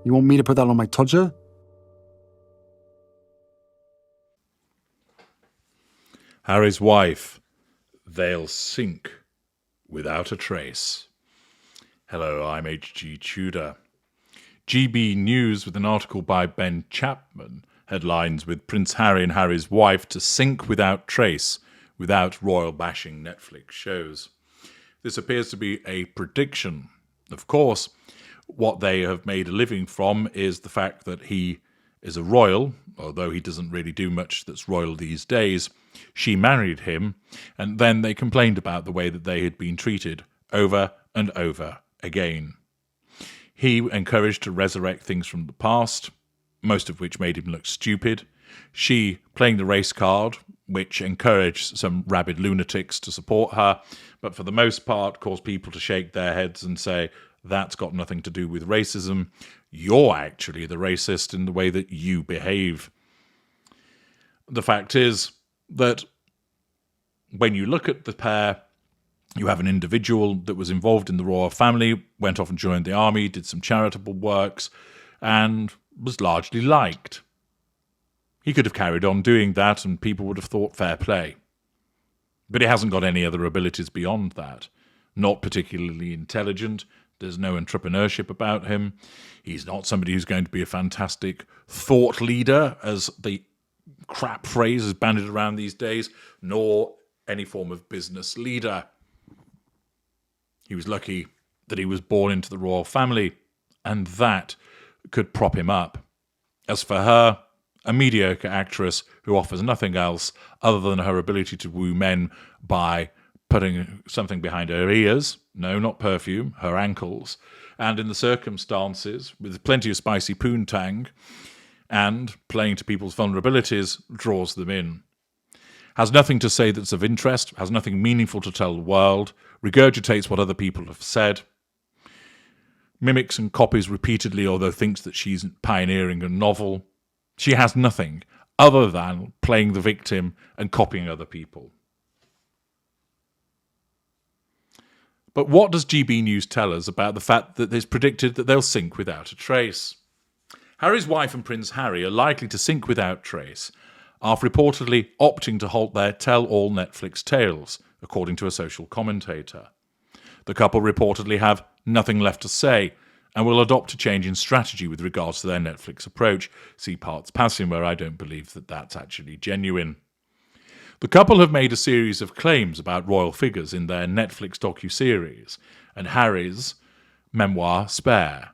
You want me to put that on my todger? Harry's wife. They'll sink without a trace. Hello, I'm H.G. Tudor. GB News with an article by Ben Chapman headlines with Prince Harry and Harry's wife to sink without trace without royal bashing Netflix shows. This appears to be a prediction. Of course, what they have made a living from is the fact that he is a royal, although he doesn't really do much that's royal these days. She married him, and then they complained about the way that they had been treated over and over again. He encouraged to resurrect things from the past, most of which made him look stupid. She playing the race card, which encouraged some rabid lunatics to support her, but for the most part caused people to shake their heads and say, that's got nothing to do with racism. You're actually the racist in the way that you behave. The fact is that when you look at the pair, you have an individual that was involved in the royal family, went off and joined the army, did some charitable works, and was largely liked. He could have carried on doing that and people would have thought fair play. But he hasn't got any other abilities beyond that. Not particularly intelligent. There's no entrepreneurship about him. He's not somebody who's going to be a fantastic thought leader, as the crap phrase is bandied around these days, nor any form of business leader. He was lucky that he was born into the royal family, and that could prop him up. As for her, a mediocre actress who offers nothing else other than her ability to woo men by putting something behind her ears, no, not perfume, her ankles, and in the circumstances, with plenty of spicy poontang, and playing to people's vulnerabilities, draws them in. Has nothing to say that's of interest, has nothing meaningful to tell the world, regurgitates what other people have said, mimics and copies repeatedly, although thinks that she's pioneering a novel. She has nothing other than playing the victim and copying other people. But what does GB News tell us about the fact that it's predicted that they'll sink without a trace? Harry's wife and Prince Harry are likely to sink without trace after reportedly opting to halt their tell-all Netflix tales, according to a social commentator. The couple reportedly have nothing left to say and will adopt a change in strategy with regards to their Netflix approach. See parts passing where I don't believe that that's actually genuine. The couple have made a series of claims about royal figures in their Netflix docuseries and Harry's memoir Spare.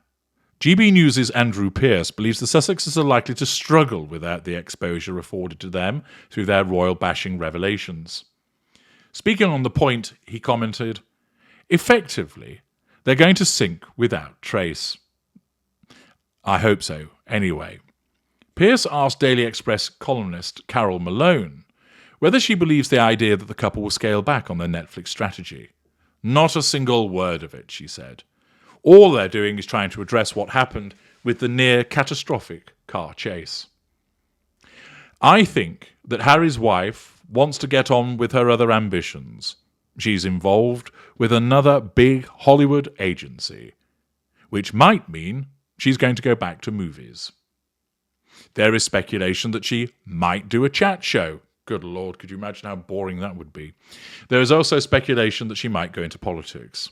GB News' Andrew Pearce believes the Sussexes are likely to struggle without the exposure afforded to them through their royal bashing revelations. Speaking on the point, he commented, "Effectively, they're going to sink without trace." I hope so, anyway. Pearce asked Daily Express columnist Carol Malone whether she believes the idea that the couple will scale back on their Netflix strategy. Not a single word of it, she said. All they're doing is trying to address what happened with the near-catastrophic car chase. I think that Harry's wife wants to get on with her other ambitions. She's involved with another big Hollywood agency, which might mean she's going to go back to movies. There is speculation that she might do a chat show. Good Lord, could you imagine how boring that would be? There is also speculation that she might go into politics.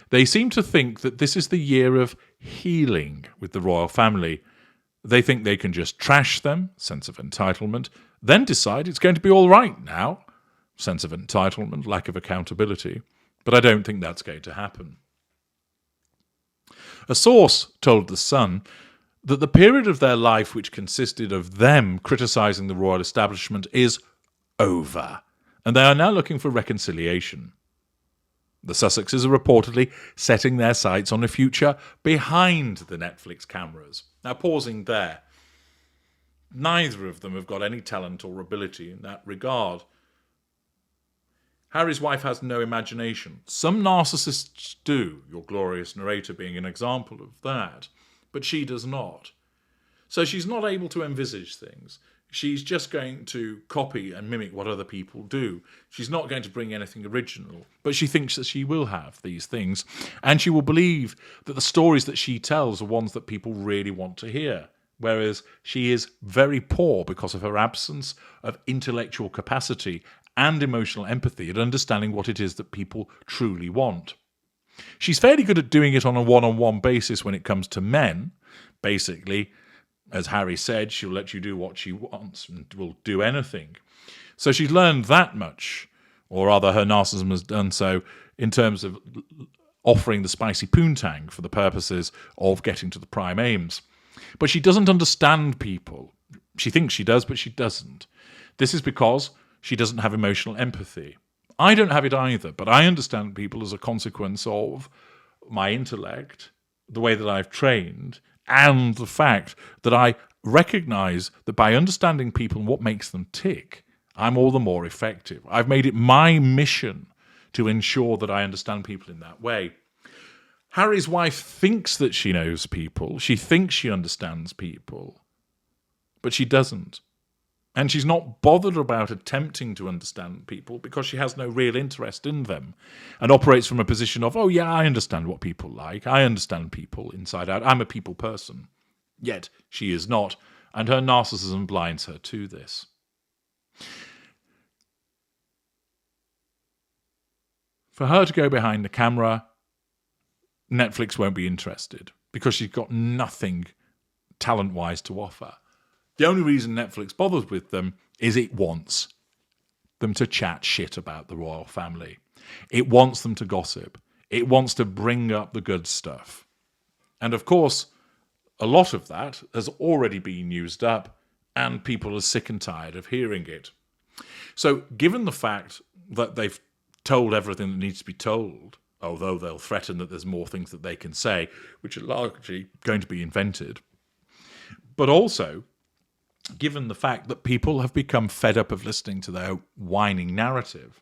They seem to think that this is the year of healing with the royal family. They think they can just trash them, sense of entitlement, then decide it's going to be all right now, sense of entitlement, lack of accountability. But I don't think that's going to happen. A source told The Sun that the period of their life which consisted of them criticising the royal establishment is over, and they are now looking for reconciliation. The Sussexes are reportedly setting their sights on a future behind the Netflix cameras. Now, pausing there, neither of them have got any talent or ability in that regard. Harry's wife has no imagination. Some narcissists do, your glorious narrator being an example of that, but she does not. So she's not able to envisage things. She's just going to copy and mimic what other people do. She's not going to bring anything original, but she thinks that she will have these things, and she will believe that the stories that she tells are ones that people really want to hear, whereas she is very poor because of her absence of intellectual capacity and emotional empathy at understanding what it is that people truly want. She's fairly good at doing it on a one-on-one basis when it comes to men. Basically, as Harry said, she'll let you do what she wants and will do anything. So she's learned that much, or rather her narcissism has done so in terms of offering the spicy poontang for the purposes of getting to the prime aims. But she doesn't understand people. She thinks she does, but she doesn't. This is because she doesn't have emotional empathy. I don't have it either, but I understand people as a consequence of my intellect, the way that I've trained, and the fact that I recognize that by understanding people and what makes them tick, I'm all the more effective. I've made it my mission to ensure that I understand people in that way. Harry's wife thinks that she knows people. She thinks she understands people, but she doesn't. And she's not bothered about attempting to understand people because she has no real interest in them and operates from a position of, oh yeah, I understand what people like. I understand people inside out. I'm a people person. Yet she is not, and her narcissism blinds her to this. For her to go behind the camera, Netflix won't be interested because she's got nothing talent-wise to offer. The only reason Netflix bothers with them is it wants them to chat shit about the royal family. It wants them to gossip. It wants to bring up the good stuff. And of course, a lot of that has already been used up and people are sick and tired of hearing it. So given the fact that they've told everything that needs to be told, although they'll threaten that there's more things that they can say, which are largely going to be invented, but also given the fact that people have become fed up of listening to their whining narrative,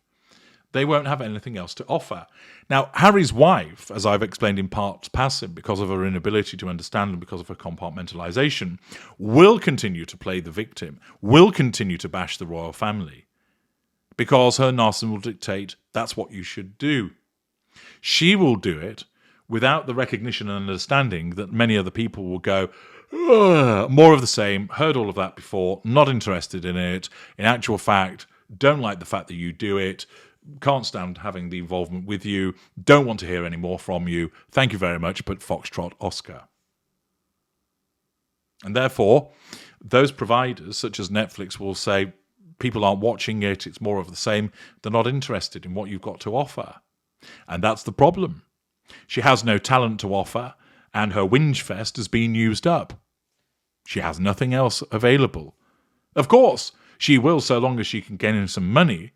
they won't have anything else to offer. Now, Harry's wife, as I've explained in parts past, because of her inability to understand and because of her compartmentalization, will continue to play the victim, will continue to bash the royal family, because her narcissism will dictate that's what you should do. She will do it without the recognition and understanding that many other people will go, more of the same, heard all of that before, not interested in it, in actual fact, don't like the fact that you do it, can't stand having the involvement with you, don't want to hear any more from you, thank you very much, but Foxtrot Oscar. And therefore, those providers, such as Netflix, will say, people aren't watching it, it's more of the same, they're not interested in what you've got to offer. And that's the problem. She has no talent to offer, and her whinge fest has been used up. She has nothing else available. Of course, she will, so long as she can get in some money,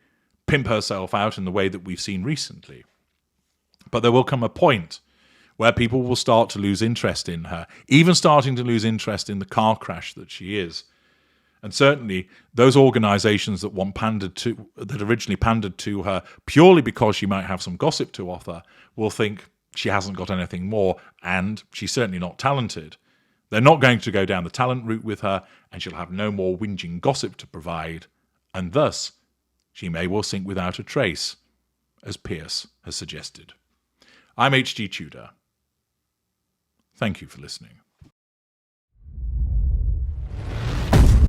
pimp herself out in the way that we've seen recently. But there will come a point where people will start to lose interest in her, even starting to lose interest in the car crash that she is. And certainly, those organisations that originally pandered to her purely because she might have some gossip to offer will think she hasn't got anything more, and she's certainly not talented. They're not going to go down the talent route with her, and she'll have no more whinging gossip to provide, and thus she may well sink without a trace, as Pierce has suggested. I'm H.G. Tudor. Thank you for listening.